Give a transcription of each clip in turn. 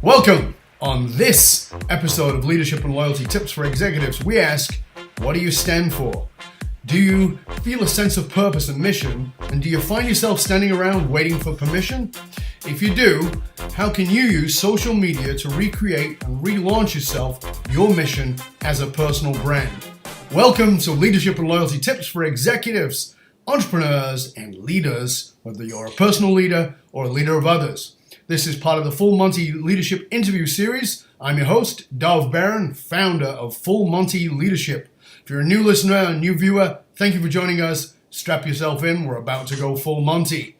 Welcome! On this episode of Leadership and Loyalty Tips for Executives, we ask, what do you stand for? Do you feel a sense of purpose and mission? And do you find yourself standing around waiting for permission? If you do, how can you use social media to recreate and relaunch yourself, your mission as a personal brand? Welcome to Leadership and Loyalty Tips for Executives, entrepreneurs, and leaders, whether you're a personal leader or a leader of others. This is part of the Full Monty Leadership Interview Series. I'm your host, Dov Barron, founder of Full Monty Leadership. If you're a new listener, a new viewer, thank you for joining us. Strap yourself in. We're about to go full Monty.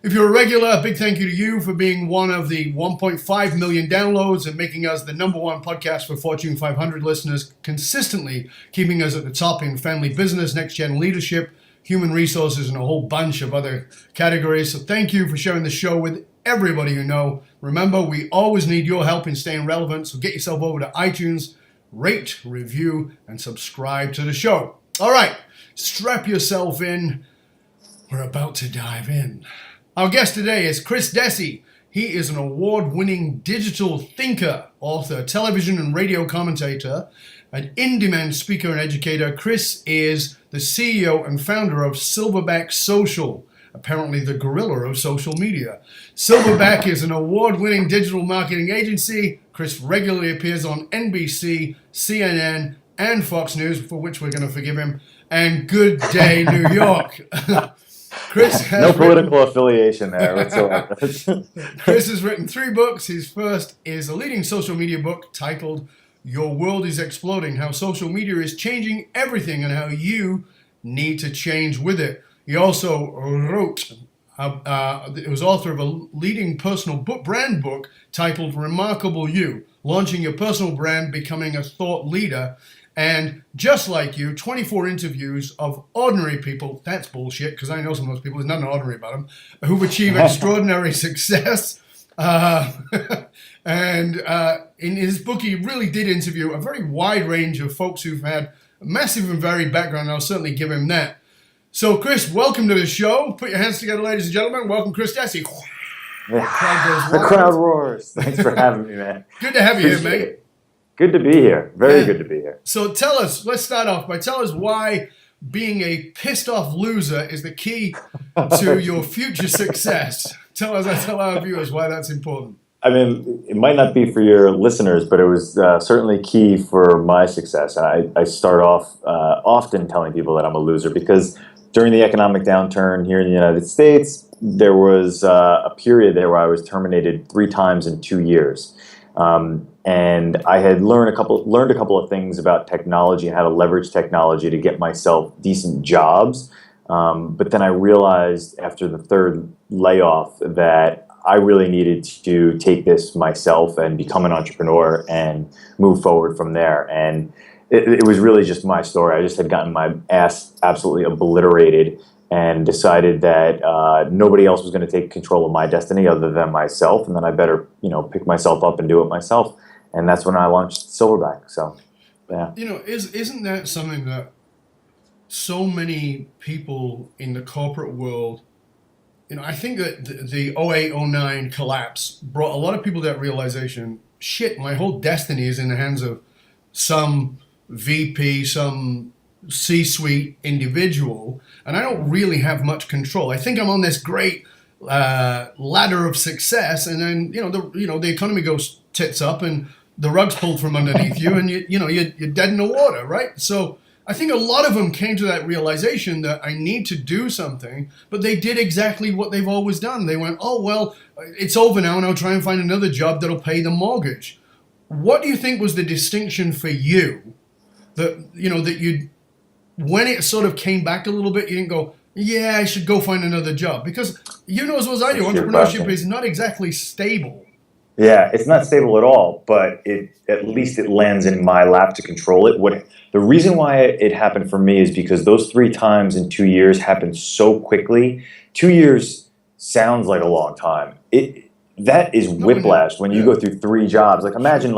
If you're a regular, a big thank you to you for being one of the 1.5 million downloads and making us the number one podcast for Fortune 500 listeners, consistently keeping us at the top in family business, next-gen leadership, human resources, and a whole bunch of other categories. So thank you for sharing the show with everybody you know. Remember, we always need your help in staying relevant, so get yourself over to iTunes, rate, review, and subscribe to the show. All right, strap yourself in. We're about to dive in. Our guest today is Chris Dessi. He is an award-winning digital thinker, author, television and radio commentator, an in-demand speaker and educator. Chris is the CEO and founder of Silverback Social, apparently the gorilla of social media. Silverback is an award-winning digital marketing agency. Chris regularly appears on NBC, CNN, and Fox News, for which we're going to forgive him, and Good Day New York. Chris has no political affiliation there whatsoever. Chris has written 3 books. His first is a leading social media book titled Your World is Exploding, How Social Media is Changing Everything and How You Need to Change with It. He also wrote, was author of a leading personal brand book titled Remarkable You, Launching Your Personal Brand, Becoming a Thought Leader. And just like you, 24 interviews of ordinary people, that's bullshit, because I know some of those people, there's nothing ordinary about them, who've achieved extraordinary success. And in his book, he really did interview a very wide range of folks who've had a massive and varied background, and I'll certainly give him that. So, Chris, welcome to the show. Put your hands together, ladies and gentlemen. Welcome, Chris Dessi. The crowd roars. Thanks for having me, man. Good to have you here, mate. Good to be here. Very good to be here. So tell us, let's start off by tell us why being a pissed off loser is the key to your future success. Tell our viewers why that's important. I mean, it might not be for your listeners, but it was certainly key for my success. And I start off often telling people that I'm a loser because during the economic downturn here in the United States, there was a period there where I was terminated 3 times in 2 years. And I had learned a couple of things about technology and how to leverage technology to get myself decent jobs. But then I realized after the 3rd layoff that I really needed to take this myself and become an entrepreneur and move forward from there. And it was really just my story. I just had gotten my ass absolutely obliterated and decided that nobody else was going to take control of my destiny other than myself, and then I better, pick myself up and do it myself. And that's when I launched Silverback. So, yeah. Isn't that something that so many people in the corporate world, I think that the 08-09 collapse brought a lot of people to that realization, shit, my whole destiny is in the hands of some VP, some C-suite individual, and I don't really have much control. I think I'm on this great ladder of success, and then the economy goes tits up, and the rug's pulled from underneath you, and you're dead in the water, right? So I think a lot of them came to that realization that I need to do something, but they did exactly what they've always done. They went, oh well, it's over now, and I'll try and find another job that'll pay the mortgage. What do you think was the distinction for you that you? When it sort of came back a little bit, you didn't go, yeah, I should go find another job. Because as well as I do, entrepreneurship is not exactly stable. Yeah, it's not stable at all, but at least it lands in my lap to control it. The reason why it happened for me is because those 3 times in 2 years happened so quickly. 2 years sounds like a long time. That is whiplash when you go through 3 jobs. Like imagine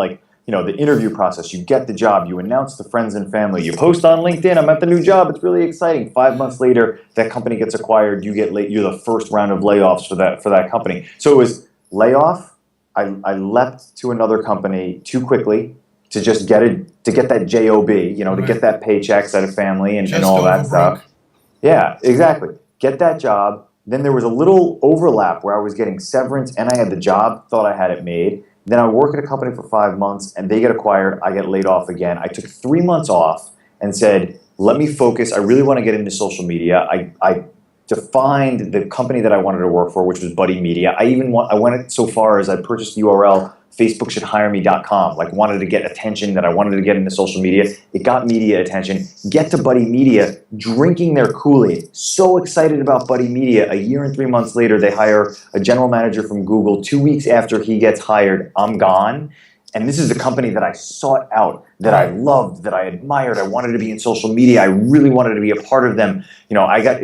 the interview process, you get the job, you announce to friends and family, you post on LinkedIn, I'm at the new job, it's really exciting. 5 months later, that company gets acquired, you're the first round of layoffs for that company. So it was layoff, I leapt to another company too quickly to just get that job, to get that paycheck, set a family, and all that stuff. Yeah, exactly. Get that job. Then there was a little overlap where I was getting severance and I had the job, thought I had it made. Then I work at a company for 5 months and they get acquired. I get laid off again. I took 3 months off and said, let me focus. I really want to get into social media. I defined the company that I wanted to work for, which was Buddy Media. I went so far as I purchased the URL facebookshouldhireme.com, like wanted to get attention, that I wanted to get into social media. It got media attention. Get to Buddy Media, drinking their Kool-Aid. So excited about Buddy Media. A year and 3 months later, they hire a general manager from Google. 2 weeks after he gets hired, I'm gone. And this is a company that I sought out, that I loved, that I admired. I wanted to be in social media. I really wanted to be a part of them. I got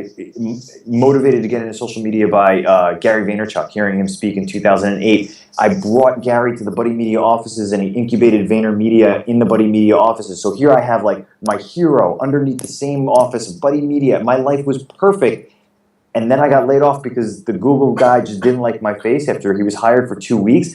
motivated to get into social media by Gary Vaynerchuk, hearing him speak in 2008. I brought Gary to the Buddy Media offices and he incubated VaynerMedia in the Buddy Media offices. So here I have like my hero underneath the same office of Buddy Media. My life was perfect. And then I got laid off because the Google guy just didn't like my face after he was hired for 2 weeks.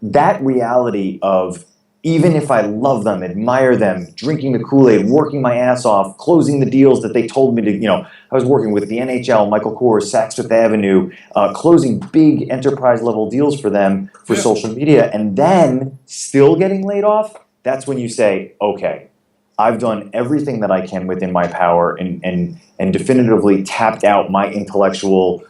That reality of, even if I love them, admire them, drinking the Kool-Aid, working my ass off, closing the deals that they told me to, I was working with the NHL, Michael Kors, Saks Fifth Avenue, closing big enterprise level deals for them for social media, and then still getting laid off. That's when you say, okay, I've done everything that I can within my power and definitively tapped out my intellectual,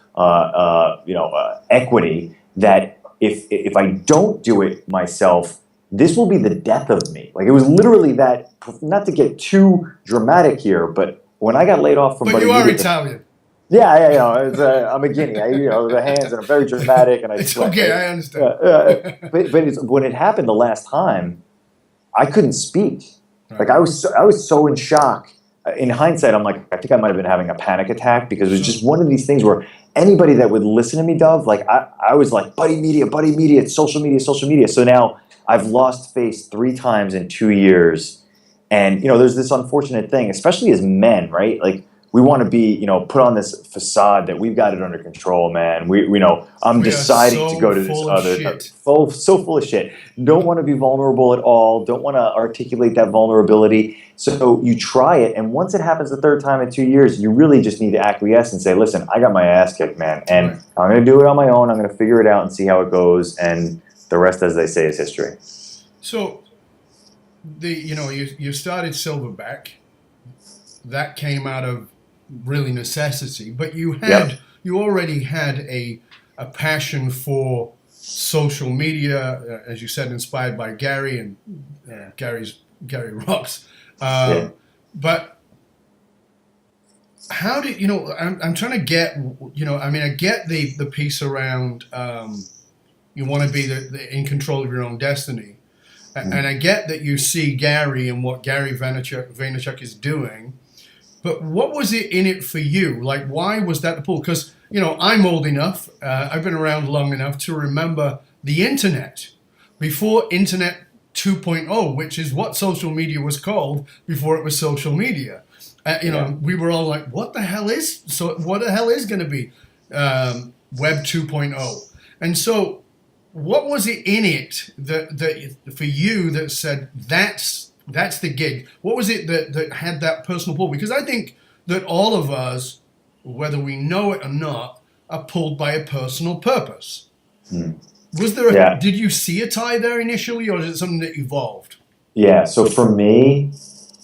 equity, that if I don't do it myself, this will be the death of me. Like, it was literally that, not to get too dramatic here, but when I got laid off from Buddy Media... But you are Italian. Yeah, I'm a guinea. The hands, and I'm very dramatic, and I It's sweat. okay, I understand. But when it happened the last time, I couldn't speak. Like, I was so in shock. In hindsight, I'm like, I think I might have been having a panic attack, because it was just one of these things where anybody that would listen to me, Dove, like, I was like, Buddy Media, it's social media, social media. So now I've lost face 3 times in 2 years. And, there's this unfortunate thing, especially as men, right? Like, we want to be, put on this facade that we've got it under control, man. I'm deciding to go to this other, so full of shit. Don't want to be vulnerable at all. Don't want to articulate that vulnerability. So you try it, and once it happens the 3rd time in 2 years, you really just need to acquiesce and say, listen, I got my ass kicked, man, and I'm going to do it on my own. I'm going to figure it out and see how it goes, and the rest, as they say, is history. So, you started Silverback. That came out of really necessity, but you already had a passion for social media, as you said, inspired by Gary, and Gary rocks. But how did I'm trying to get I get the piece around you want to be in control of your own destiny, and I get that you see Gary and what Gary Vaynerchuk is doing. But what was it in it for you? Like, why was that the pull? Because, I'm old enough, I've been around long enough to remember the internet before Internet 2.0, which is what social media was called before it was social media. We were all like, what the hell is going to be Web 2.0? And so what was it in it that for you that said, that's the gig? What was it that had that personal pull? Because I think that all of us, whether we know it or not, are pulled by a personal purpose. Was there did you see a tie there initially, or is it something that evolved? Yeah, so for me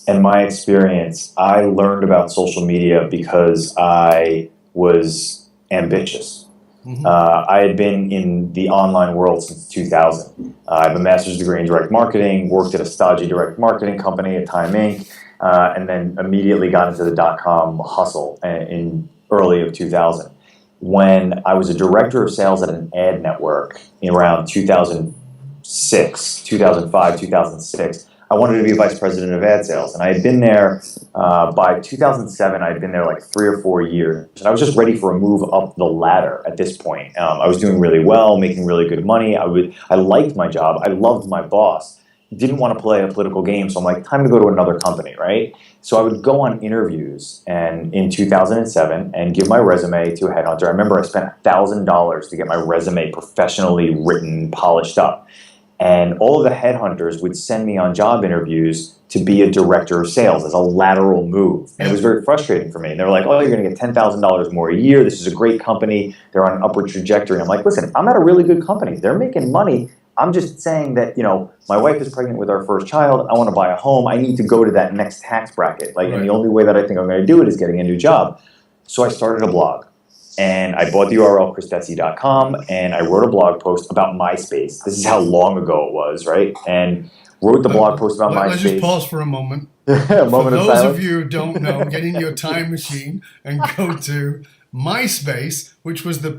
and my experience, I learned about social media because I was ambitious. I had been in the online world since 2000. I have a master's degree in direct marketing, worked at a stodgy direct marketing company at Time Inc., and then immediately got into the .com hustle in early of 2000. When I was a director of sales at an ad network in around 2006, 2005, 2006, I wanted to be a vice president of ad sales. And I had been there by 2007. I had been there like 3 or 4 years. And I was just ready for a move up the ladder at this point. I was doing really well, making really good money. I liked my job. I loved my boss. didn't want to play a political game. So I'm like, time to go to another company, right? So I would go on interviews and in 2007 and give my resume to a headhunter. I remember I spent $1,000 to get my resume professionally written, polished up. And all of the headhunters would send me on job interviews to be a director of sales as a lateral move. And it was very frustrating for me. And they were like, oh, you're going to get $10,000 more a year. This is a great company. They're on an upward trajectory. I'm like, listen, I'm at a really good company. They're making money. I'm just saying that, my wife is pregnant with our first child. I want to buy a home. I need to go to that next tax bracket. And the only way that I think I'm going to do it is getting a new job. So I started a blog. And I bought the URL, chrisdessi.com, and I wrote a blog post about MySpace. This is how long ago it was, right? And wrote the blog post about MySpace. Let's just pause for a moment. A moment of silence. For those of you who don't know, get in your time machine and go to MySpace, which was the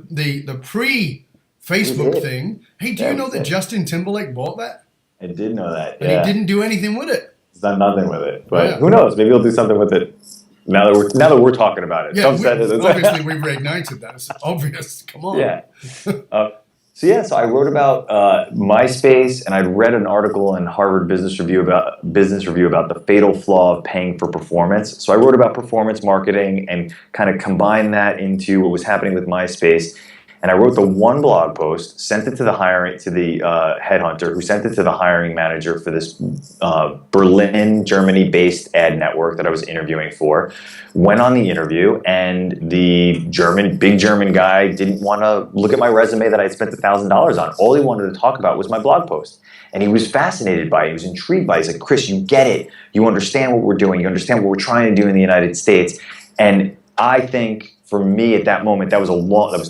pre-Facebook thing. Hey, do you know that Justin Timberlake bought that? I did know that, and he didn't do anything with it. He's done nothing with it. But who knows? Maybe he'll do something with it. Now that we're talking about it. Yeah, obviously we've reignited that. It's obvious. Come on. Yeah. So I wrote about MySpace, and I'd read an article in Harvard Business Review about the fatal flaw of paying for performance. So I wrote about performance marketing and kind of combined that into what was happening with MySpace. And I wrote the one blog post, sent it to the headhunter, who sent it to the hiring manager for this Berlin, Germany-based ad network that I was interviewing for. Went on the interview, and the big German guy didn't want to look at my resume that I had spent $1,000 on. All he wanted to talk about was my blog post. And he was fascinated by it. He was intrigued by it. He's like, Chris, you get it. You understand what we're doing. You understand what we're trying to do in the United States. And I think, for me at that moment, that was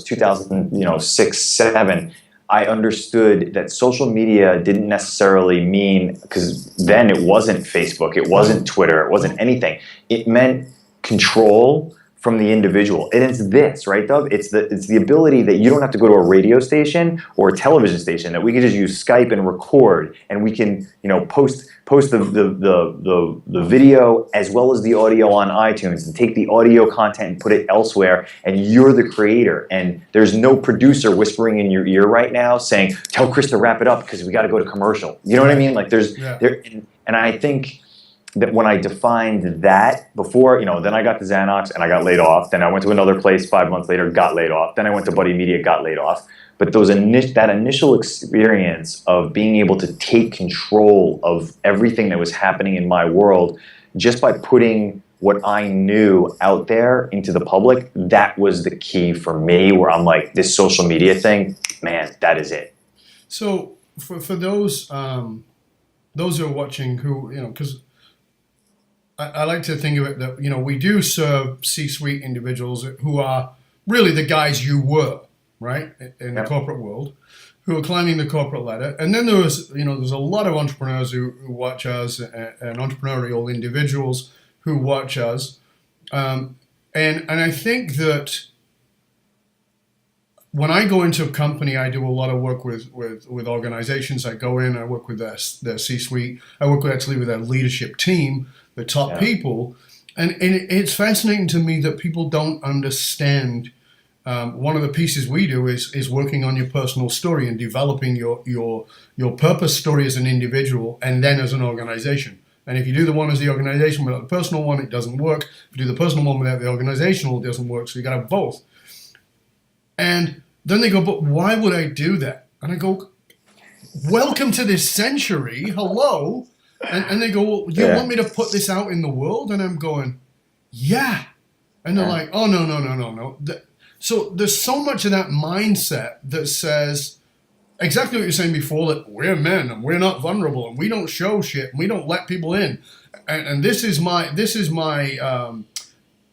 2006, 2007. I understood that social media didn't necessarily mean, because then it wasn't Facebook, it wasn't Twitter, it wasn't anything. It meant control from the individual. And it's this, right, Doug? It's the ability that you don't have to go to a radio station or a television station, that we can just use Skype and record, and we can, post the video as well as the audio on iTunes, and take the audio content and put it elsewhere, and you're the creator. And there's no producer whispering in your ear right now saying, tell Chris to wrap it up because we got to go to commercial. You know what I mean? And I think that when I defined that before, then I got the Xanax and I got laid off. Then I went to another place 5 months later, got laid off. Then I went to Buddy Media, got laid off. But that initial experience of being able to take control of everything that was happening in my world, just by putting what I knew out there into the public, that was the key for me, where I'm like, this social media thing, man, that is it. So for those who are watching who, because I like to think of it that, we do serve C-suite individuals who are really the guys you were, right, in the corporate world, who are climbing the corporate ladder. And then there's a lot of entrepreneurs who watch us, and entrepreneurial individuals who watch us. And I think that when I go into a company, I do a lot of work with organizations. I go in, I work with their C-suite. I work with their leadership team, the top people. And it's fascinating to me that people don't understand. One of the pieces we do is working on your personal story and developing your purpose story as an individual and then as an organization. And if you do the one as the organization without the personal one, it doesn't work. If you do the personal one without the organizational, it doesn't work. So you got to have both. And then they go, but why would I do that? And I go, welcome to this century. Hello. And they go, well, you want me to put this out in the world? And I'm going, yeah. And they're like, oh, no. So there's so much of that mindset that says exactly what you're saying before, that we're men and we're not vulnerable and we don't show shit and we don't let people in. And this is my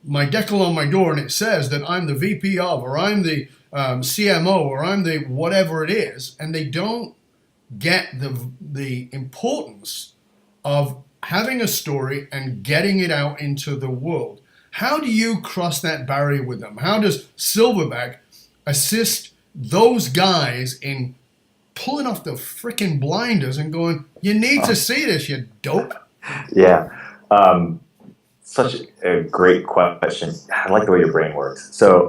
my decal on my door, and it says that I'm the VP of, or I'm the CMO, or I'm the whatever it is. And they don't get the importance of having a story and getting it out into the world. How do you cross that barrier with them? How does Silverback assist those guys in pulling off the freaking blinders and going, you need to see this, you dope? Yeah. Such a great question. I like the way your brain works. So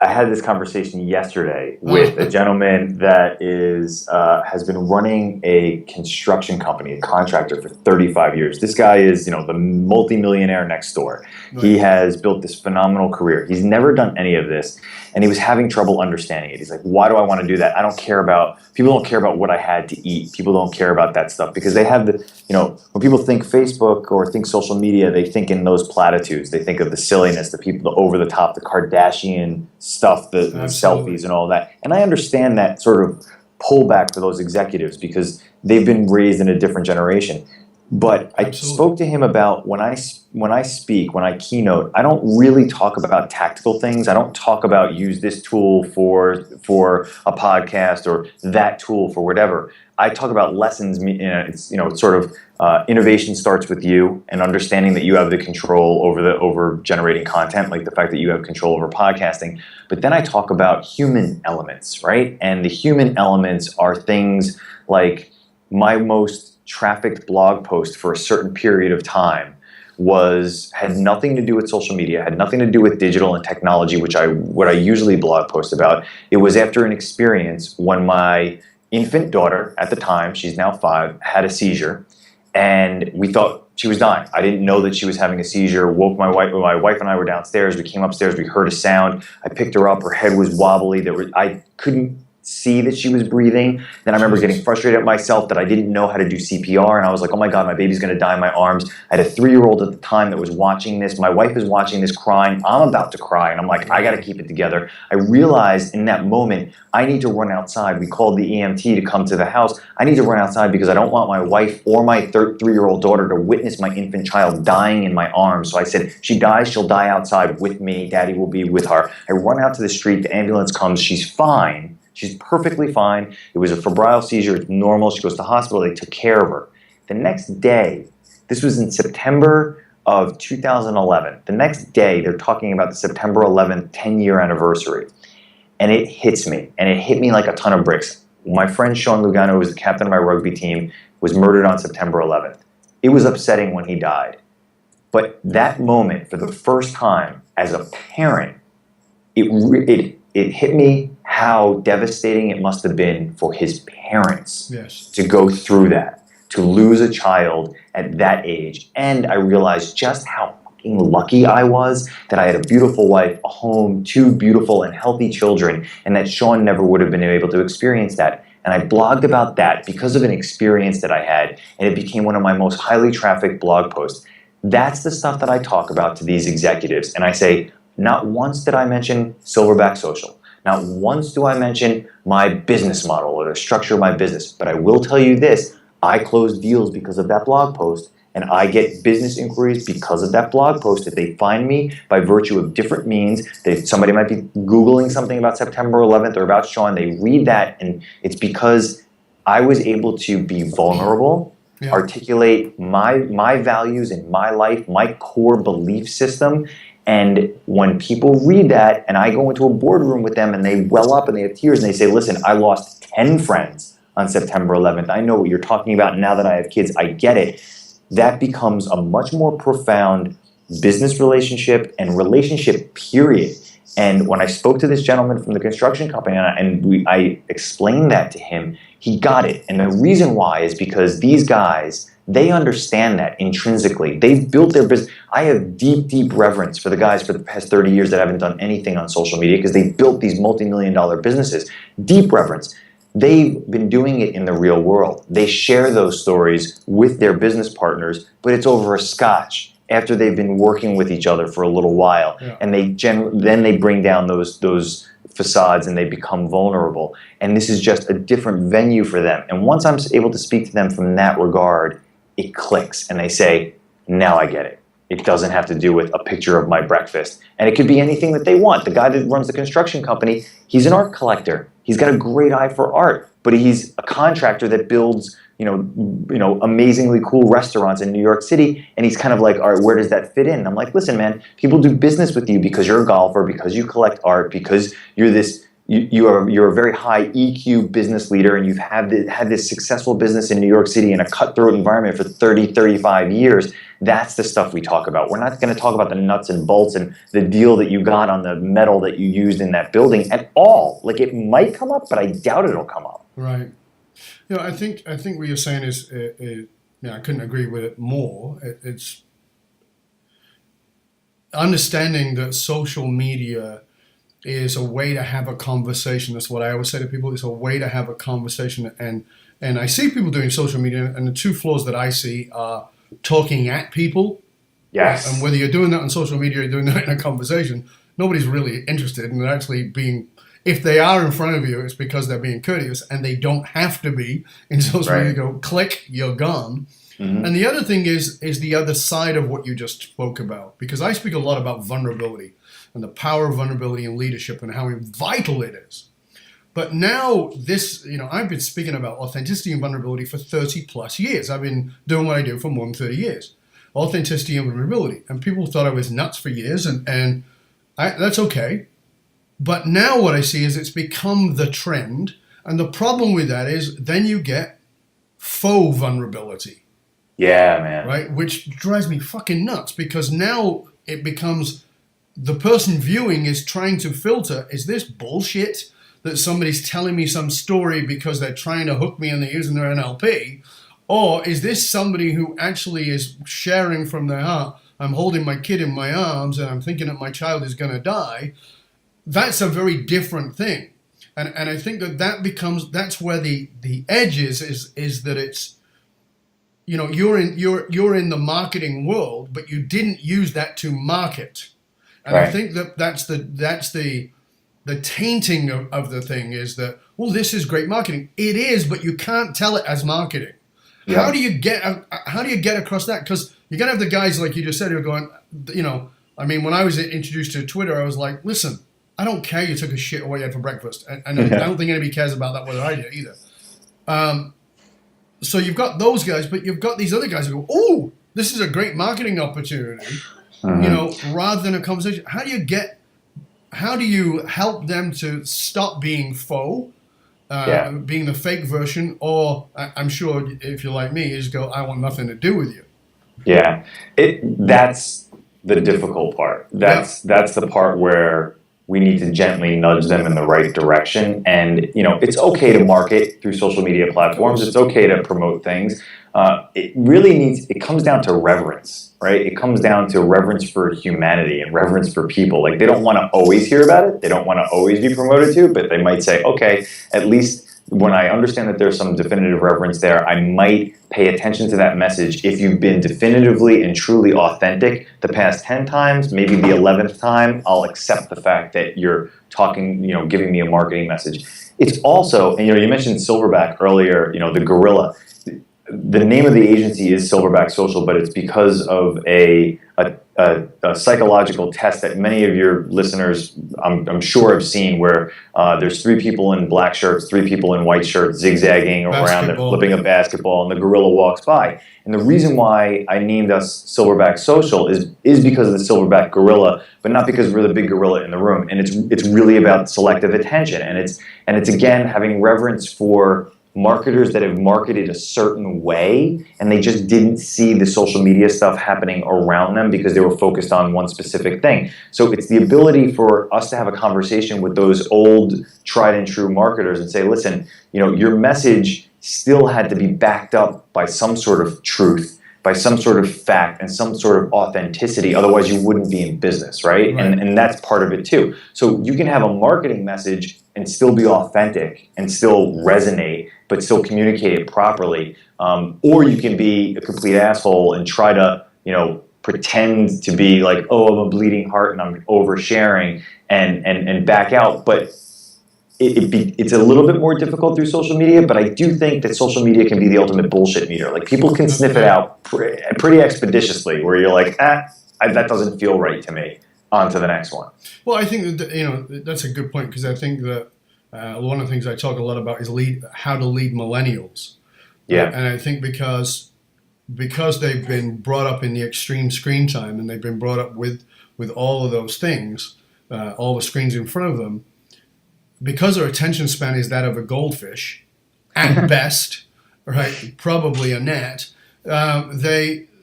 I had this conversation yesterday with a gentleman that has been running a construction company, a contractor for 35 years. This guy is, the multimillionaire next door. Right. He has built this phenomenal career. He's never done any of this, and he was having trouble understanding it. He's like, why do I want to do that? People don't care about what I had to eat. People don't care about that stuff because they have when people think Facebook or think social media, they think in those platitudes. They think of the silliness, the people, the over the top, the Kardashian stuff, the selfies and all that. And I understand that sort of pullback for those executives because they've been raised in a different generation. But I spoke to him about when I speak, when I keynote, I don't really talk about tactical things. I don't talk about use this tool for a podcast or that tool for whatever. I talk about lessons. Innovation starts with you and understanding that you have the control over generating content, like the fact that you have control over podcasting. But then I talk about human elements, right? And the human elements are things like my most trafficked blog post for a certain period of time had nothing to do with social media, had nothing to do with digital and technology, what I usually blog post about. It was after an experience when my infant daughter, at the time, she's now 5, had a seizure, and we thought she was dying. I didn't know that she was having a seizure. Woke my wife and I were downstairs. We came upstairs. We heard a sound. I picked her up. Her head was wobbly. I couldn't see that she was breathing. Then I remember getting frustrated at myself that I didn't know how to do CPR, and I was like, oh my God, my baby's gonna die in my arms. I had a 3-year-old at the time that was watching this. My wife is watching this crying. I'm about to cry, and I'm like, I gotta keep it together. I realized in that moment, I need to run outside. We called the EMT to come to the house. I need to run outside because I don't want my wife or my 3-year-old daughter to witness my infant child dying in my arms. So I said, she dies, she'll die outside with me. Daddy will be with her. I run out to the street, the ambulance comes, she's fine. She's perfectly fine. It was a febrile seizure. It's normal. She goes to the hospital. They took care of her. The next day, this was in September of 2011. The next day, they're talking about the September 11th 10-year anniversary. And it hits me. And it hit me like a ton of bricks. My friend Sean Lugano, who was the captain of my rugby team, was murdered on September 11th. It was upsetting when he died. But that moment, for the first time, as a parent, it hit me how devastating it must have been for his parents to go through that, to lose a child at that age. And I realized just how fucking lucky I was that I had a beautiful wife, a home, 2 beautiful and healthy children, and that Sean never would have been able to experience that. And I blogged about that because of an experience that I had, and it became one of my most highly trafficked blog posts. That's the stuff that I talk about to these executives. And I say, not once did I mention Silverback Social. Not once do I mention my business model or the structure of my business, but I will tell you this, I close deals because of that blog post, and I get business inquiries because of that blog post. If they find me by virtue of different means, somebody might be Googling something about September 11th or about Sean, they read that, and it's because I was able to be vulnerable, articulate my values in my life, my core belief system. And when people read that and I go into a boardroom with them and they well up and they have tears and they say, listen, I lost 10 friends on September 11th. I know what you're talking about now that I have kids. I get it. That becomes a much more profound business relationship and relationship period. And when I spoke to this gentleman from the construction company and I explained that to him, he got it. And the reason why is because these guys, they understand that intrinsically. They've built their business. I have deep, deep reverence for the guys for the past 30 years that haven't done anything on social media because they built these multi-million-dollar businesses. Deep reverence. They've been doing it in the real world. They share those stories with their business partners, but it's over a scotch after they've been working with each other for a little while. Yeah. And then they bring down those facades and they become vulnerable. And this is just a different venue for them. And once I'm able to speak to them from that regard, it clicks and they say, now I get it. It doesn't have to do with a picture of my breakfast. And it could be anything that they want. The guy that runs the construction company, he's an art collector. He's got a great eye for art, but he's a contractor that builds, amazingly cool restaurants in New York City. And he's kind of like, all right, where does that fit in? And I'm like, listen, man, people do business with you because you're a golfer, because you collect art, because you're a very high EQ business leader and you've had this successful business in New York City in a cutthroat environment for 30, 35 years. That's the stuff we talk about. We're not going to talk about the nuts and bolts and the deal that you got on the metal that you used in that building at all. Like, it might come up, but I doubt it'll come up. Right. I think what you're saying is, I couldn't agree with it more. It's understanding that social media is a way to have a conversation. That's what I always say to people. It's a way to have a conversation. And I see people doing social media, and the two flaws that I see are talking at people. Yes. And whether you're doing that on social media or doing that in a conversation, nobody's really interested in actually being, if they are in front of you, it's because they're being courteous, and they don't have to be in social media. Go, click, you're gone. Mm-hmm. And the other thing is the other side of what you just spoke about, because I speak a lot about vulnerability and the power of vulnerability in leadership and how vital it is. But now this, I've been speaking about authenticity and vulnerability for 30 plus years. I've been doing what I do for more than 30 years. Authenticity and vulnerability. And people thought I was nuts for years, and that's okay. But now what I see is it's become the trend. And the problem with that is then you get faux vulnerability. Yeah, man. Right? Which drives me fucking nuts, because now it becomes the person viewing is trying to filter, is this bullshit that somebody's telling me some story because they're trying to hook me and they're using their NLP? Or is this somebody who actually is sharing from their heart, I'm holding my kid in my arms and I'm thinking that my child is going to die? That's a very different thing. And I think that's where the edge is that it's, you're in the marketing world, but you didn't use that to market. And right. I think that's the tainting of the thing is that, well, this is great marketing. It is, but you can't tell it as marketing. Yeah. How do you get across that? Because you're gonna have the guys like you just said who are going, when I was introduced to Twitter, I was like, listen, I don't care you took a shit or what you had for breakfast, and I don't think anybody cares about that, whether I did either. So you've got those guys, but you've got these other guys who go, oh, this is a great marketing opportunity, rather than a conversation. How do you help them to stop being faux, being the fake version, or I'm sure if you're like me, is go, I want nothing to do with you. Yeah, that's the difficult part. That's the part where we need to gently nudge them in the right direction. And, it's okay to market through social media platforms. It's okay to promote things. It comes down to reverence, right? It comes down to reverence for humanity and reverence for people. Like, they don't want to always hear about it. They don't want to always be promoted to, but they might say, okay, at least when I understand that there's some definitive reverence there, I might pay attention to that message. If you've been definitively and truly authentic the past 10 times, maybe the 11th time, I'll accept the fact that you're talking, giving me a marketing message. It's also, and you mentioned Silverback earlier, the gorilla. The name of the agency is Silverback Social, but it's because of a psychological test that many of your listeners, I'm sure, have seen, where there's 3 people in black shirts, 3 people in white shirts, zigzagging around, they're flipping a basketball, and the gorilla walks by. And the reason why I named us Silverback Social is because of the silverback gorilla, but not because we're the big gorilla in the room. And it's really about selective attention, and it's again having reverence for marketers that have marketed a certain way, and they just didn't see the social media stuff happening around them because they were focused on one specific thing. So it's the ability for us to have a conversation with those old tried and true marketers and say, listen, your message still had to be backed up by some sort of truth, by some sort of fact, and some sort of authenticity. Otherwise you wouldn't be in business, right? And that's part of it too. So you can have a marketing message and still be authentic and still resonate, but still communicate it properly. Or you can be a complete asshole and try to, pretend to be like, oh, I'm a bleeding heart and I'm oversharing and back out. But it's a little bit more difficult through social media, but I do think that social media can be the ultimate bullshit meter. Like, people can sniff it out pretty expeditiously, where you're like, that doesn't feel right to me. On to the next one. Well, I think that, that's a good point, because I think that one of the things I talk a lot about is how to lead millennials. Yeah. And I think because they've been brought up in the extreme screen time, and they've been brought up with all of those things, all the screens in front of them, because their attention span is that of a goldfish, at best, right? Probably a gnat.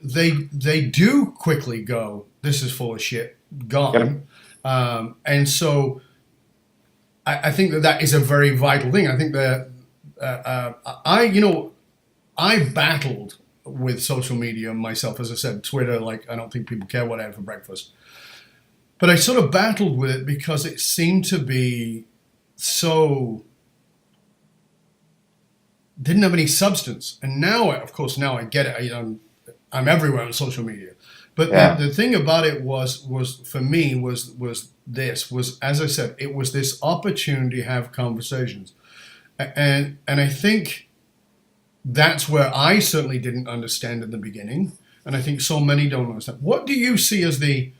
they do quickly go, this is full of shit, gone. And so I think that is a very vital thing. I think that I battled with social media myself. As I said, Twitter, like, I don't think people care what I had for breakfast. But I sort of battled with it because it seemed to be so, didn't have any substance. And now, of course, now I get it. I'm everywhere on social media. But the thing about it was for me, was as I said, it was this opportunity to have conversations. And I think that's where I certainly didn't understand in the beginning. And I think so many don't understand. What do you see as the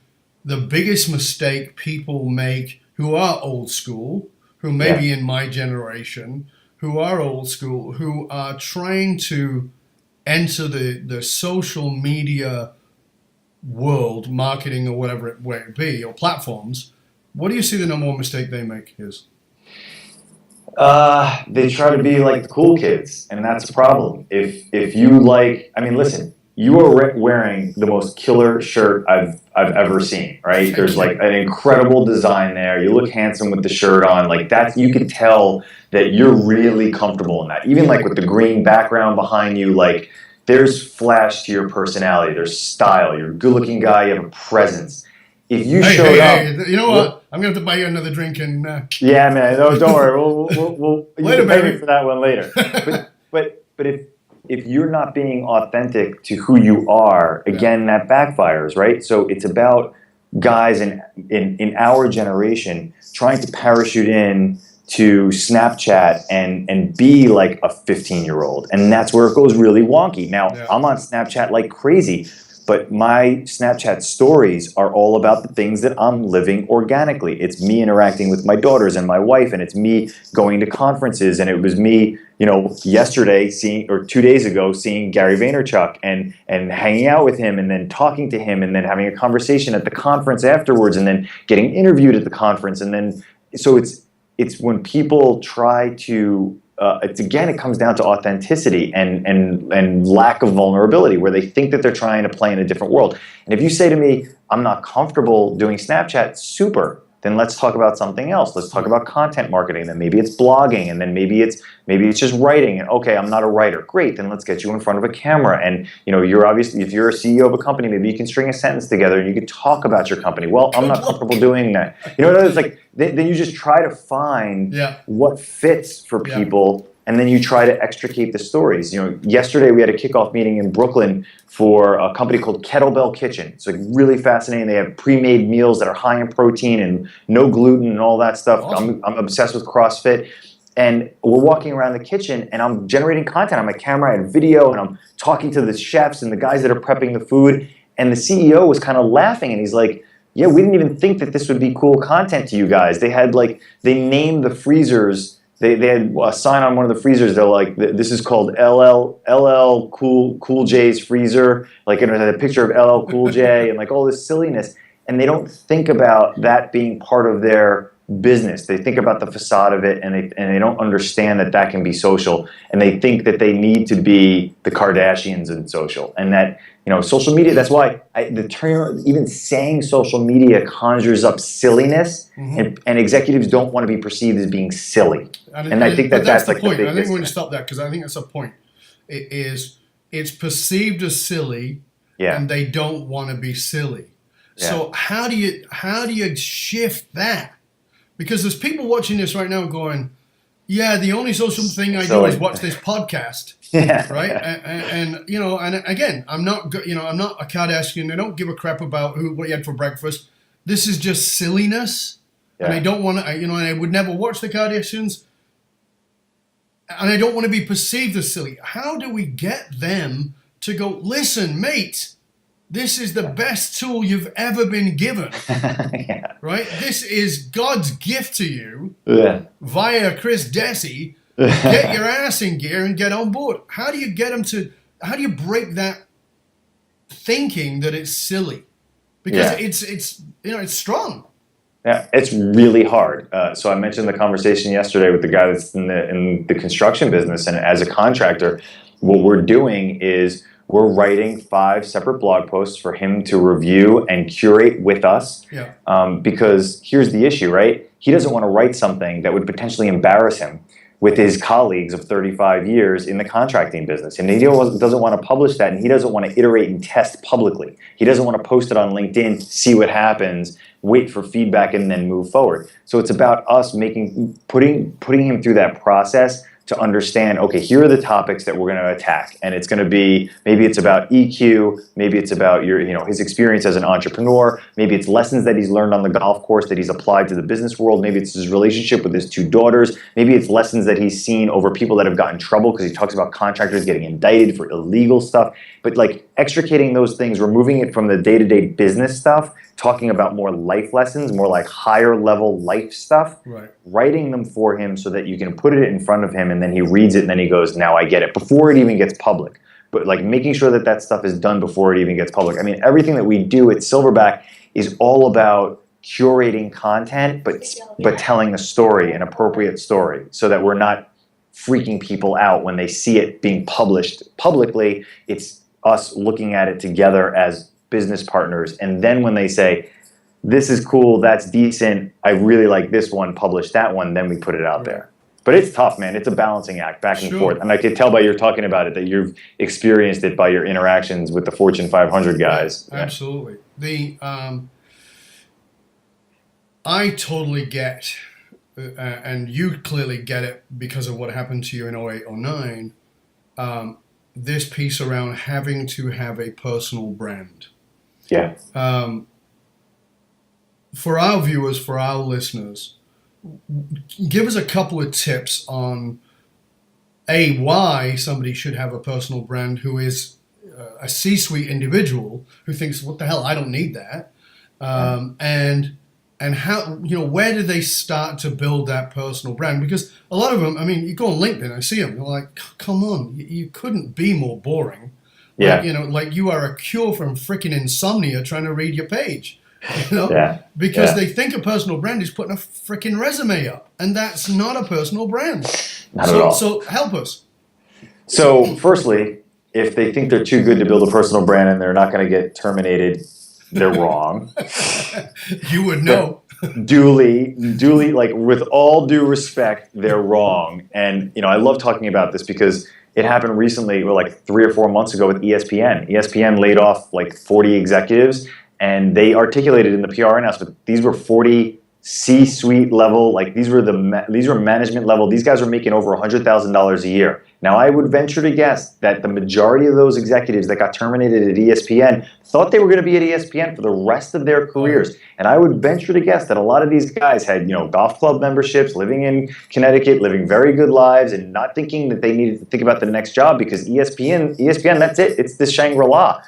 biggest mistake people make who are old school, who may be in my generation, who are old school, who are trying to enter the social media world, marketing or whatever it may be, or platforms? What do you see the number one mistake they make is? They try to be like the cool kids, and that's a problem. If you like, I mean, listen, you are wearing the most killer shirt I've ever seen, right? There's like an incredible design there. You look handsome with the shirt on. Like, that's, you can tell that you're really comfortable in that. Even like with the green background behind you, like, there's flash to your personality. There's style. You're a good-looking guy. You have a presence. If you showed up, you know what? I'm gonna have to buy you another drink and. Yeah, man. No, don't worry. We'll later, baby. For that one later. But if you're not being authentic to who you are, again, that backfires, right? So it's about guys in our generation trying to parachute in to Snapchat and be like a 15-year-old, and that's where it goes really wonky. Now, I'm on Snapchat like crazy, but my Snapchat stories are all about the things that I'm living organically. It's me interacting with my daughters and my wife, and it's me going to conferences, and it was me, yesterday or 2 days ago seeing Gary Vaynerchuk and hanging out with him and then talking to him and then having a conversation at the conference afterwards and then getting interviewed at the conference. And then, so it's when people try to, it comes down to authenticity and lack of vulnerability, where they think that they're trying to play in a different world. And if you say to me, I'm not comfortable doing Snapchat, super. Then let's talk about something else. Let's talk about content marketing. Then maybe it's blogging, and then maybe it's just writing. And okay, I'm not a writer. Great. Then let's get you in front of a camera. And you're obviously, if you're a CEO of a company, maybe you can string a sentence together and you can talk about your company. Well, I'm not comfortable doing that. It's like then you just try to find what fits for people. And then you try to extricate the stories. Yesterday we had a kickoff meeting in Brooklyn for a company called Kettlebell Kitchen. It's like really fascinating. They have pre-made meals that are high in protein and no gluten and all that stuff. Awesome. I'm obsessed with CrossFit. And we're walking around the kitchen, and I'm generating content on my camera and video, and I'm talking to the chefs and the guys that are prepping the food. And the CEO was kind of laughing, and he's like, yeah, we didn't even think that this would be cool content to you guys. They named the freezers. They had a sign on one of the freezers. They're like, this is called LL Cool J's freezer. Like, it had a picture of LL Cool J and like all this silliness. And they don't think about that being part of their business. They think about the facade of it, and they don't understand that can be social. And they think that they need to be the Kardashians in social. And that, social media, that's why the term, even saying social media, conjures up silliness, and executives don't want to be perceived as being silly. And I think that's the like point. the I think we're going to stop that, because I think that's a point. It's perceived as silly, and they don't want to be silly. So how do you shift that? Because there's people watching this right now going, yeah, the only social thing I do is watch this podcast. Right. And again, I'm not a Kardashian. I don't give a crap about what you had for breakfast. This is just silliness. And I don't want to, and I would never watch the Kardashians. And I don't want to be perceived as silly. How do we get them to go, listen, mate, this is the best tool you've ever been given, right? This is God's gift to you via Chris Dessi. Get your ass in gear and get on board. How do you get them to? How do you break that thinking that it's silly? Because it's strong. Yeah, it's really hard. So I mentioned the conversation yesterday with the guy that's in the construction business, and as a contractor, what we're doing is we're writing 5 separate blog posts for him to review and curate with us. Yeah. Because here's the issue, right? He doesn't want to write something that would potentially embarrass him with his colleagues of 35 years in the contracting business. And he doesn't want to publish that, and he doesn't want to iterate and test publicly. He doesn't want to post it on LinkedIn, see what happens, wait for feedback, and then move forward. So it's about us putting him through that process to understand, okay, here are the topics that we're going to attack. And it's going to be, maybe it's about EQ, maybe it's about his experience as an entrepreneur, maybe it's lessons that he's learned on the golf course that he's applied to the business world, maybe it's his relationship with his 2 daughters, maybe it's lessons that he's seen over people that have gotten in trouble, because he talks about contractors getting indicted for illegal stuff. But like extricating those things, removing it from the day-to-day business stuff, talking about more life lessons, more like higher level life stuff, right. Writing them for him so that you can put it in front of him and then he reads it and then he goes, now I get it, before it even gets public. But like making sure that that stuff is done before it even gets public. I mean, everything that we do at Silverback is all about curating content, but telling a story, an appropriate story, so that we're not freaking people out when they see it being published publicly. It's us looking at it together as business partners, and then when they say, this is cool, that's decent, I really like this one, publish that one, then we put it out there. But it's tough, man. It's a balancing act, back and forth. And I could tell by your talking about it that you've experienced it by your interactions with the Fortune 500 guys. Yeah, absolutely. I totally get, and you clearly get it because of what happened to you in 08 or 09, this piece around having to have a personal brand. Yeah. For our viewers, for our listeners, give us a couple of tips on why somebody should have a personal brand who is a C-suite individual who thinks, what the hell, I don't need that. And how, where do they start to build that personal brand? Because a lot of them, I mean, you go on LinkedIn, I see them, they're like, come on, you couldn't be more boring. Yeah. Like, like you are a cure from freaking insomnia trying to read your page. Because they think a personal brand is putting a freaking resume up, and that's not a personal brand. Not at all. So help us. So firstly, if they think they're too good to build a personal brand and they're not going to get terminated, they're wrong. You would know. Duly, like with all due respect, they're wrong. And I love talking about this because it happened recently, like 3 or 4 months ago with ESPN. ESPN laid off like 40 executives. And they articulated in the PR announcement, these were 40 C-suite level, like these were management level. These guys were making over $100,000 a year. Now, I would venture to guess that the majority of those executives that got terminated at ESPN thought they were going to be at ESPN for the rest of their careers. And I would venture to guess that a lot of these guys had, golf club memberships, living in Connecticut, living very good lives, and not thinking that they needed to think about the next job because ESPN, that's it. It's the Shangri-La.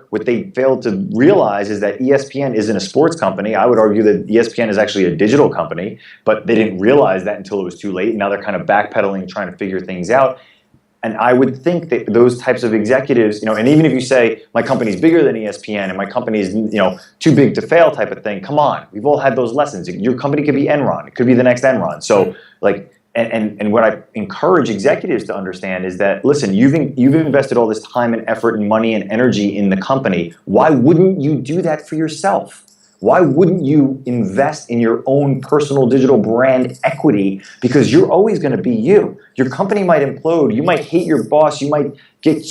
What they failed to realize is that ESPN isn't a sports company. I would argue that ESPN is actually a digital company, but they didn't realize that until it was too late. And now they're kind of backpedaling, trying to figure things out. And I would think that those types of executives, and even if you say my company's bigger than ESPN and my company's, too big to fail type of thing, come on, we've all had those lessons. Your company could be Enron. It could be the next Enron. So and what I encourage executives to understand is that, listen, you've invested all this time and effort and money and energy in the company. Why wouldn't you do that for yourself? Why wouldn't you invest in your own personal digital brand equity? Because you're always going to be you. Your company might implode. You might hate your boss. You might get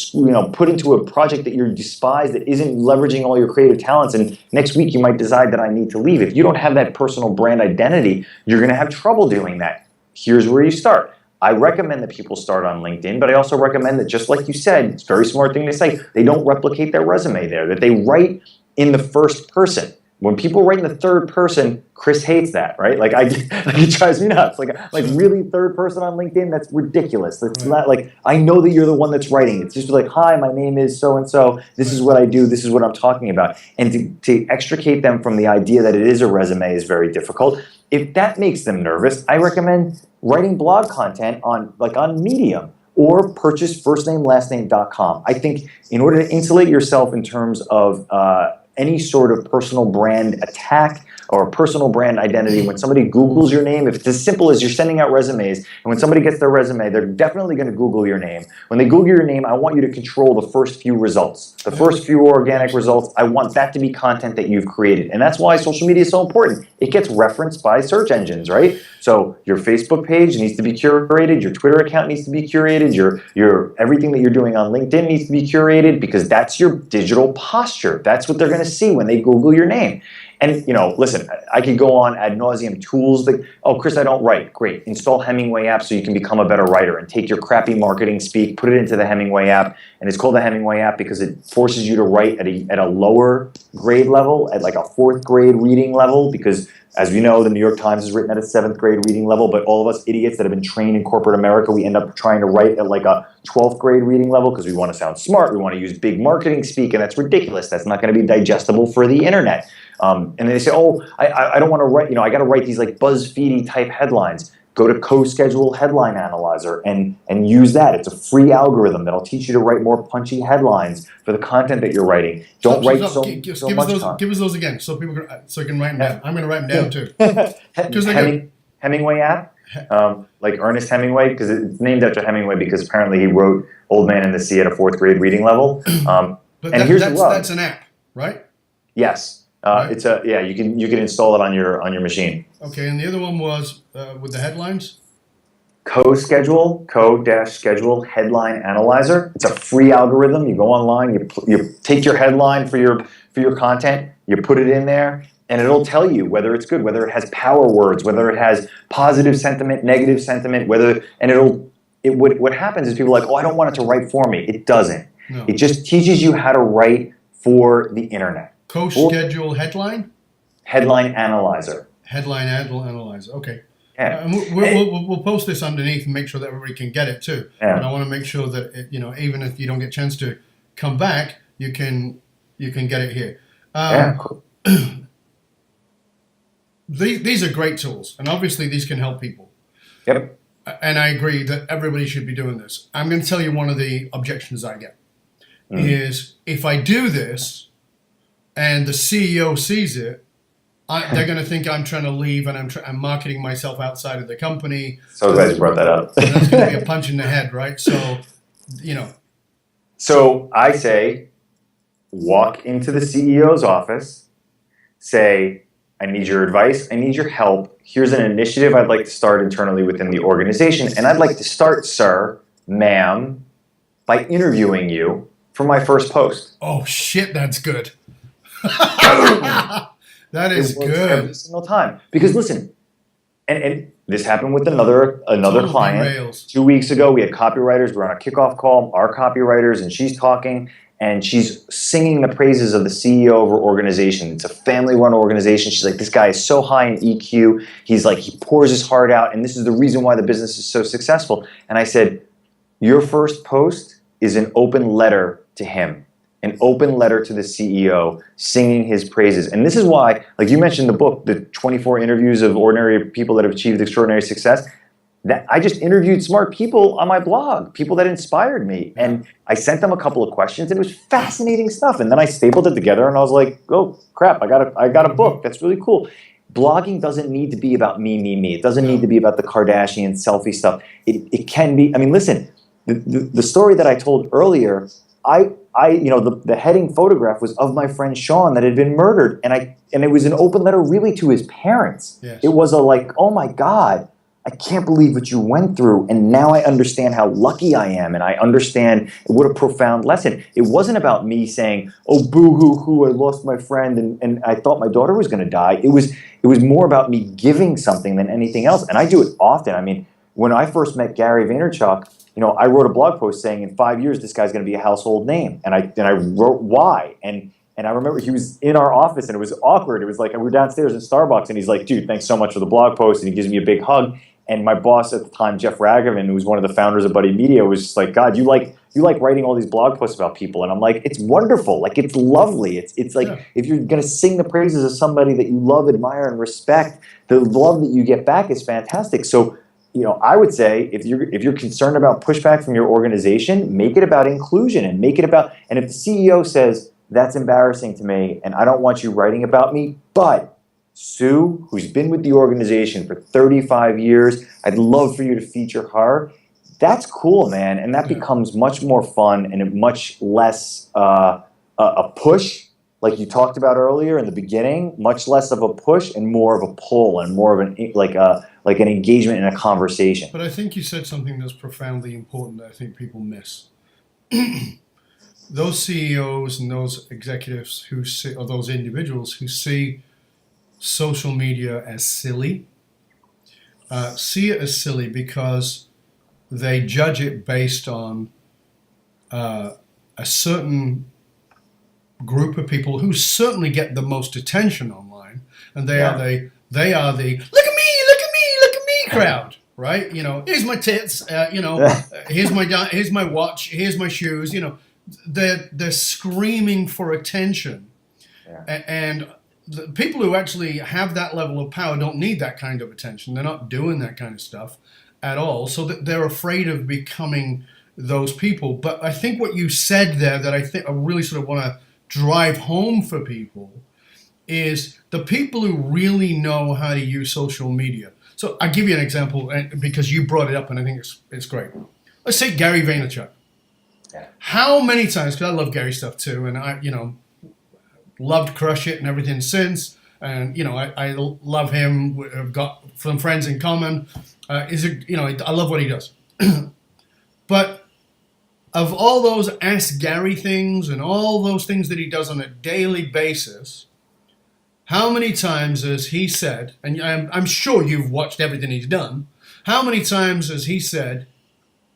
put into a project that you despise that isn't leveraging all your creative talents. And next week you might decide that I need to leave. If you don't have that personal brand identity, you're going to have trouble doing that. Here's where you start. I recommend that people start on LinkedIn, but I also recommend that, just like you said, it's a very smart thing to say, they don't replicate their resume there, that they write in the first person. When people write in the third person, Chris hates that, right? Like it drives me nuts. Like really third person on LinkedIn, that's ridiculous. That's not like, I know that you're the one that's writing. It's just like, hi, my name is so-and-so. This is what I do. This is what I'm talking about. And to extricate them from the idea that it is a resume is very difficult. If that makes them nervous, I recommend writing blog content on Medium or purchase firstnamelastname.com. I think in order to insulate yourself in terms of any sort of personal brand attack or personal brand identity. When somebody Googles your name, if it's as simple as you're sending out resumes, and when somebody gets their resume, they're definitely going to Google your name. When they Google your name, I want you to control the first few results. The first few organic results, I want that to be content that you've created. And that's why social media is so important. It gets referenced by search engines, right? So your Facebook page needs to be curated, your Twitter account needs to be curated, your everything that you're doing on LinkedIn needs to be curated, because that's your digital posture. That's what they're going to see when they Google your name. And, listen, I could go on ad nauseum tools that, oh, Chris, I don't write. Great. Install Hemingway app so you can become a better writer, and take your crappy marketing speak, put it into the Hemingway app. And it's called the Hemingway app because it forces you to write at a lower grade level, at like a 4th grade reading level, because as we know, the New York Times is written at a 7th grade reading level, but all of us idiots that have been trained in corporate America, we end up trying to write at like a 12th grade reading level because we want to sound smart, we want to use big marketing speak, and that's ridiculous. That's not going to be digestible for the internet. And then they say, oh, I don't want to write, I got to write these like BuzzFeedy type headlines. Go to CoSchedule Headline Analyzer and use that. It's a free algorithm that'll teach you to write more punchy headlines for the content that you're writing. Don't write so much. Give us those again so people so I can write them down. I'm going to write them down too. Hemingway app, like Ernest Hemingway, because it's named after Hemingway because apparently he wrote Old Man and the Sea at a 4th grade reading level. But that's an app, right? Yes. Right. It's you can install it on your machine. Okay, and the other one was with the headlines? CoSchedule Headline Analyzer. It's a free algorithm. You go online, you take your headline for your content, you put it in there, and it'll tell you whether it's good, whether it has power words, whether it has positive sentiment, negative sentiment, what happens is people are like, oh, I don't want it to write for me. It doesn't. No. It just teaches you how to write for the internet. CoSchedule Headline? Headline Analyzer. Headline Analyzer. Okay. Yeah. And we'll post this underneath and make sure that everybody can get it too. Yeah. But I want to make sure that even if you don't get a chance to come back, you can get it here. Cool. These are great tools, and obviously these can help people. Yep. And I agree that everybody should be doing this. I'm going to tell you one of the objections I get is if I do this and the CEO sees it, they're going to think I'm trying to leave and I'm marketing myself outside of the company. So glad you brought that up. So that's going to be a punch in the head, right? So, So I say, walk into the CEO's office, say, I need your advice, I need your help. Here's an initiative I'd like to start internally within the organization. And I'd like to start, sir, ma'am, by interviewing you for my first post. Oh, shit, that's good. That is good. Every single time. Because listen, and this happened with another client. Rails. 2 weeks ago, we had copywriters. We're on a kickoff call, our copywriters, and she's talking, and she's singing the praises of the CEO of her organization. It's a family-run organization. She's like, this guy is so high in EQ. He's like, he pours his heart out, and this is the reason why the business is so successful. And I said, your first post is an open letter to him. An open letter to the CEO singing his praises. And this is why, like you mentioned the book, the 24 interviews of ordinary people that have achieved extraordinary success, that I just interviewed smart people on my blog, people that inspired me. And I sent them a couple of questions, and it was fascinating stuff. And then I stapled it together, and I was like, oh, crap, I got a book. That's really cool. Blogging doesn't need to be about me. It doesn't need to be about the Kardashian selfie stuff. It can be, I mean, listen, the story that I told earlier, the heading photograph was of my friend Sean that had been murdered, and it was an open letter really to his parents. Yes. It was oh my God, I can't believe what you went through, and now I understand how lucky I am, and I understand what a profound lesson. It wasn't about me saying, oh, boo-hoo-hoo, I lost my friend, and I thought my daughter was going to die. It was more about me giving something than anything else, and I do it often. I mean, when I first met Gary Vaynerchuk, I wrote a blog post saying in 5 years this guy's going to be a household name, and I wrote why, and I remember he was in our office and it was awkward. It was like we were downstairs in Starbucks and he's like, dude, thanks so much for the blog post, and he gives me a big hug. And my boss at the time, Jeff Ragavan, who was one of the founders of Buddy Media, was just like, God, you like writing all these blog posts about people, and I'm like, it's wonderful, like it's lovely. It's like if you're going to sing the praises of somebody that you love, admire, and respect, the love that you get back is fantastic. So. I would say if you're concerned about pushback from your organization, make it about inclusion and make it about. And if the CEO says, that's embarrassing to me, and I don't want you writing about me, but Sue, who's been with the organization for 35 years, I'd love for you to feature her. That's cool, man, and that becomes much more fun and much less a push, like you talked about earlier in the beginning, much less of a push and more of a pull and more of an like an engagement in a conversation. But I think you said something that's profoundly important that I think people miss. Those CEOs and those executives who see, or those individuals who see social media as silly, see it as silly because they judge it based on a certain group of people who certainly get the most attention online, and they are the look at me crowd, right? You know, here's my tits, here's my watch, here's my shoes. You know, they're screaming for attention, and the people who actually have that level of power don't need that kind of attention. They're not doing that kind of stuff at all, so that they're afraid of becoming those people. But I think what you said there that I really sort of want to drive home for people is the people who really know how to use social media. So I'll give you an example because you brought it up and I think it's great. Let's say Gary Vaynerchuk. Yeah. How many times, because I love Gary stuff too, and I, loved Crush It and everything since, and, I love him, I've got some friends in common. I love what he does. But of all those Ask Gary things and all those things that he does on a daily basis, how many times has he said, and I'm sure you've watched everything he's done, how many times has he said,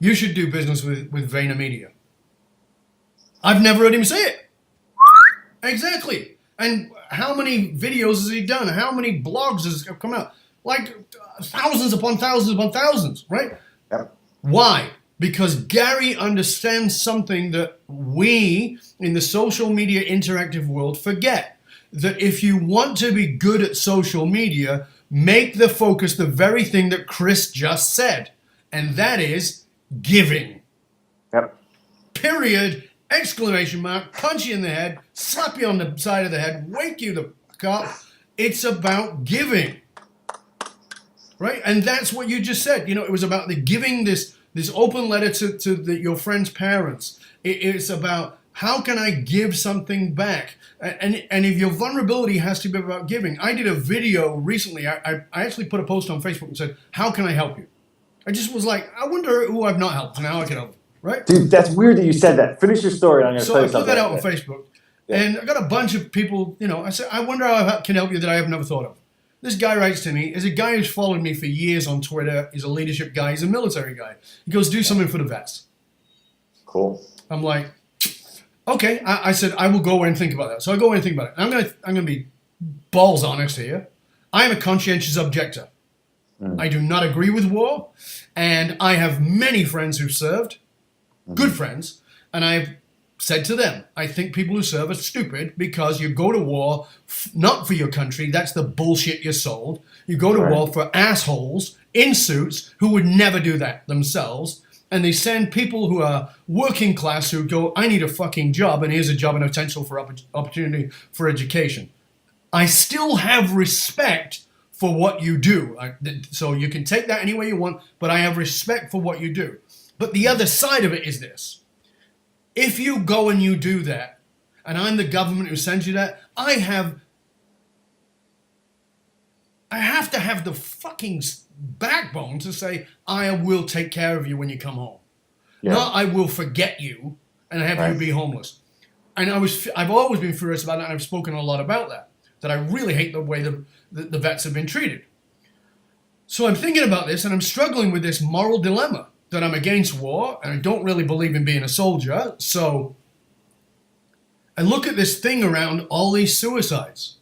you should do business with VaynerMedia? I've never heard him say it. Exactly. And how many videos has he done? How many blogs has come out? Like thousands upon thousands, right? Yep. Why? Because Gary understands something that we in the social media interactive world forget. That if you want to be good at social media, make the focus the very thing that Chris just said. And that is giving. Yep. Period. Exclamation mark. Punch you in the head. Slap you on the side of the head. Wake you the fuck up. It's about giving. Right? And that's what you just said. It was about the giving this open letter to your friend's parents. It's about how can I give something back? And if your vulnerability has to be about giving. I did a video recently. I actually put a post on Facebook and said, how can I help you? I just was like, I wonder who I've not helped and how I can help. Right? Dude, that's weird that you said that. Finish your story. I'm going to tell you something. So I put that out on Facebook. Yeah. And I got a bunch of people, I said, I wonder how I can help you that I have never thought of. This guy writes to me, is a guy who's followed me for years on Twitter. He's a leadership guy. He's a military guy. He goes, do something for the vets. Cool. I'm like, okay. I said, I will go away and think about that. So I go away and think about it. I'm going to be balls honest here. I am a conscientious objector. I do not agree with war. And I have many friends who served, good friends. And I've said to them, I think people who serve are stupid because you go to war not for your country. That's the bullshit you're sold. You go to war for assholes in suits who would never do that themselves. And they send people who are working class who go, I need a fucking job, and here's a job and a potential for opportunity for education. I still have respect for what you do. So you can take that any way you want, but I have respect for what you do. But the other side of it is this. If you go and you do that, and I'm the government who sends you that, I have to have the fucking backbone to say, I will take care of you when you come home. Yeah. Not I will forget you and have you be homeless. And I've always been furious about it, and I've spoken a lot about that I really hate the way the vets have been treated. So I'm thinking about this, and I'm struggling with this moral dilemma that I'm against war, and I don't really believe in being a soldier. So I look at this thing around all these suicides,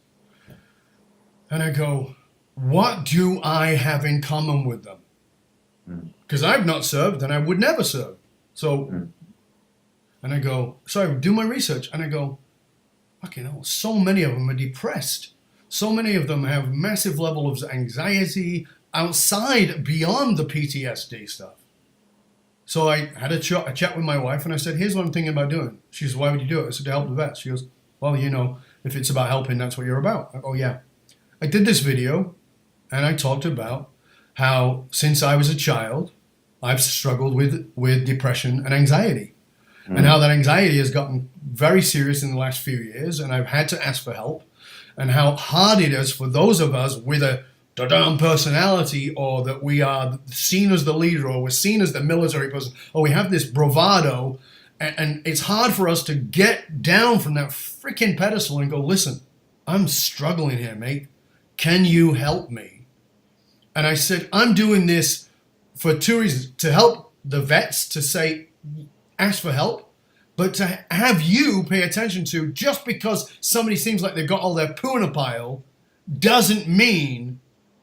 and I go, what do I have in common with them? Because I've not served, and I would never serve. So, and I go, so I do my research, and I go, fucking hell, so many of them are depressed. So many of them have massive level of anxiety beyond the PTSD stuff. So I had a chat with my wife, and I said, here's what I'm thinking about doing. She says, why would you do it? I said, to help the vets. She goes, Well, if it's about helping, that's what you're about. Oh, yeah. I did this video and I talked about how since I was a child, I've struggled with depression and anxiety. And how that anxiety has gotten very serious in the last few years, and I've had to ask for help, and how hard it is for those of us with a da-dum personality, or that we are seen as the leader, or we're seen as the military person, or we have this bravado, and it's hard for us to get down from that freaking pedestal and go, listen, I'm struggling here, mate. Can you help me? And I said, I'm doing this for two reasons: to help the vets, to say, ask for help, but to have you pay attention to, just because somebody seems like they've got all their poo in a pile doesn't mean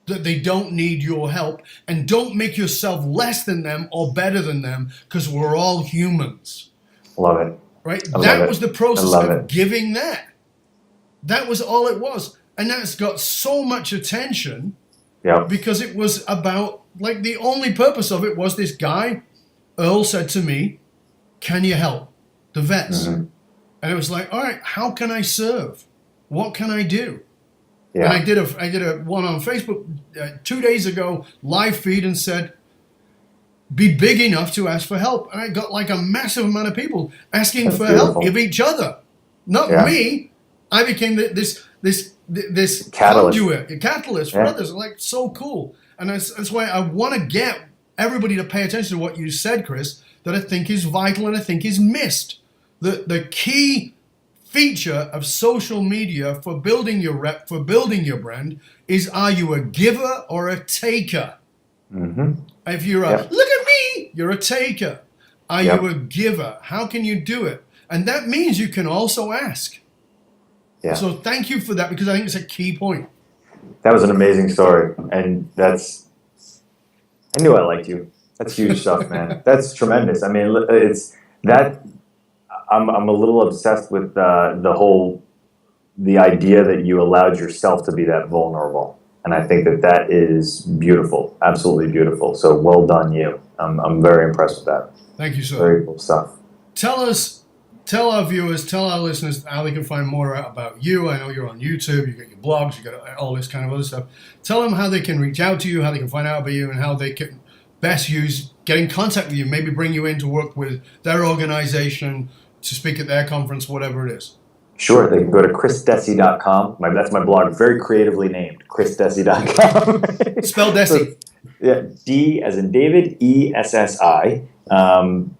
that they don't need your help. And don't make yourself less than them or better than them, because we're all humans. Love it. Right? That was the process of giving that. That was all it was. And that's got so much attention because it was about, like, the only purpose of it was this guy, Earl, said to me, can you help the vets? And it was like, all right, how can I serve? What can I do? And I did a one on Facebook 2 days ago, live feed, and said, be big enough to ask for help. And I got like a massive amount of people asking for help of each other. Not me. I became this conduit, a catalyst for others. Like, so cool. And that's why I want to get everybody to pay attention to what you said, Chris, that I think is vital and I think is missed. The key feature of social media for building your rep, for building your brand, is, are you a giver or a taker? If you're look at me, you're a taker. Are you a giver? How can you do it? And that means you can also ask. So thank you for that, because I think it's a key point. That was an amazing story. And I knew I liked you. That's huge stuff, man. That's tremendous. I mean, it's that. I'm a little obsessed with the idea that you allowed yourself to be that vulnerable, and I think that is beautiful, absolutely beautiful. So well done, you. I'm very impressed with that. Thank you, sir. Very cool stuff. Tell our viewers, tell our listeners how they can find more out about you. I know you're on YouTube, you got your blogs, you got all this kind of other stuff. Tell them how they can reach out to you, how they can find out about you, and how they can best get in contact with you, maybe bring you in to work with their organization, to speak at their conference, whatever it is. Sure, they can go to chrisdessi.com. That's my blog, very creatively named, chrisdessi.com. Spell Dessi. D as in David, ESSI.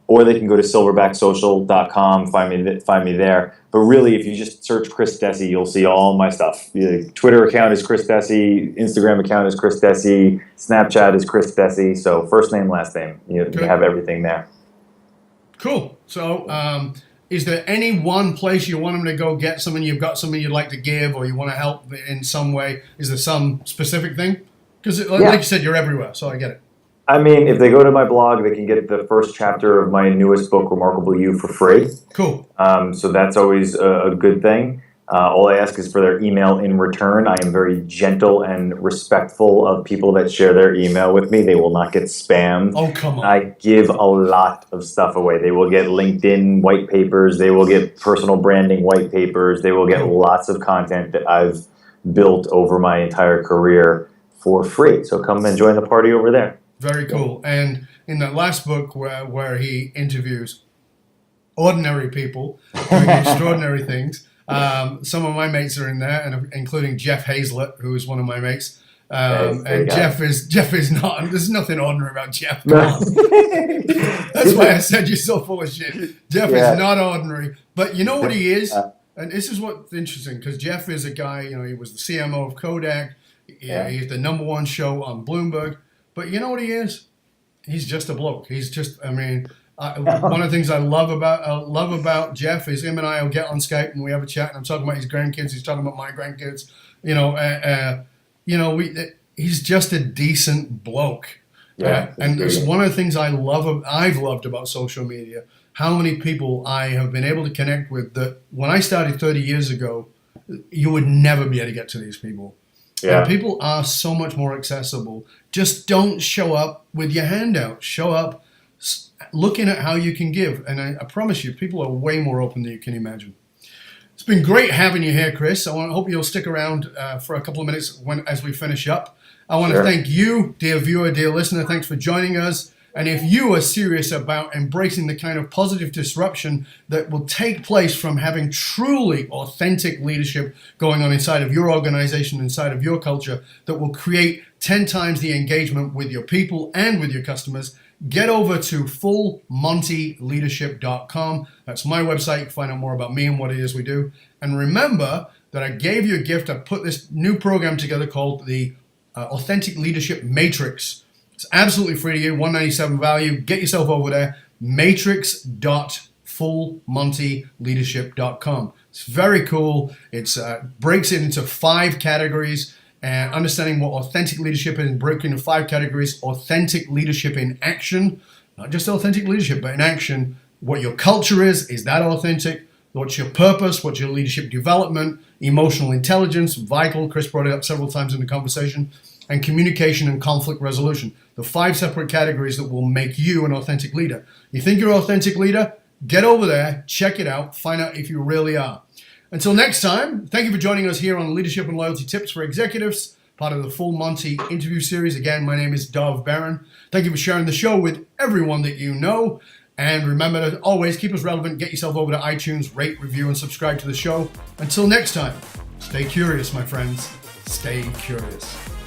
Or they can go to silverbacksocial.com, find me there. But really, if you just search Chris Dessi, you'll see all my stuff. The Twitter account is Chris Dessi, Instagram account is Chris Dessi, Snapchat is Chris Dessi. So first name, last name. You have everything there. Cool. So is there any one place you want them to go get something? You've got something you'd like to give, or you want to help in some way? Is there some specific thing? Because like you said, you're everywhere, so I get it. I mean, if they go to my blog, they can get the first chapter of my newest book, Remarkable You, for free. Cool. So that's always a good thing. All I ask is for their email in return. I am very gentle and respectful of people that share their email with me. They will not get spammed. Oh, come on. I give a lot of stuff away. They will get LinkedIn white papers. They will get personal branding white papers. They will get lots of content that I've built over my entire career for free. So come and join the party over there. Very cool. And in that last book where he interviews ordinary people doing extraordinary things, some of my mates are in there, and including Jeff Hazlett, who is one of my mates. And Jeff is not. There's nothing ordinary about Jeff. Come on. That's why I said you're so full of shit. Jeff is not ordinary, but you know what he is, and this is what's interesting, because Jeff is a guy. He was the CMO of Kodak. He's the #1 show on Bloomberg. But you know what he is? He's just a bloke. He's just. I mean. One of the things I love about Jeff is him and I will get on Skype and we have a chat, and I'm talking about his grandkids. He's talking about my grandkids. He's just a decent bloke. And it's one of the things I've loved about social media. How many people I have been able to connect with that when I started 30 years ago, you would never be able to get to these people. And people are so much more accessible. Just don't show up with your hand out. Show up looking at how you can give. And I promise you, people are way more open than you can imagine. It's been great having you here, Chris. Hope you'll stick around for a couple of minutes as we finish up. I want to thank you, dear viewer, dear listener. Thanks for joining us. And if you are serious about embracing the kind of positive disruption that will take place from having truly authentic leadership going on inside of your organization, inside of your culture, that will create 10 times the engagement with your people and with your customers, get over to fullmontyleadership.com. That's my website. You can find out more about me and what it is we do. And remember that I gave you a gift. I put this new program together called the Authentic Leadership Matrix. It's absolutely free to you, $197 value. Get yourself over there, matrix.fullmontyleadership.com. It's very cool. It breaks it into 5 categories. And understanding what authentic leadership is, broken into 5 categories. Authentic leadership in action, not just authentic leadership, but in action. What your culture is that authentic? What's your purpose? What's your leadership development? Emotional intelligence, vital. Chris brought it up several times in the conversation. And communication and conflict resolution. The 5 separate categories that will make you an authentic leader. You think you're an authentic leader? Get over there, check it out, find out if you really are. Until next time, thank you for joining us here on Leadership and Loyalty Tips for Executives, part of the Full Monty interview series. Again, my name is Dov Barron. Thank you for sharing the show with everyone that you know. And remember to always keep us relevant. Get yourself over to iTunes, rate, review, and subscribe to the show. Until next time, stay curious, my friends. Stay curious.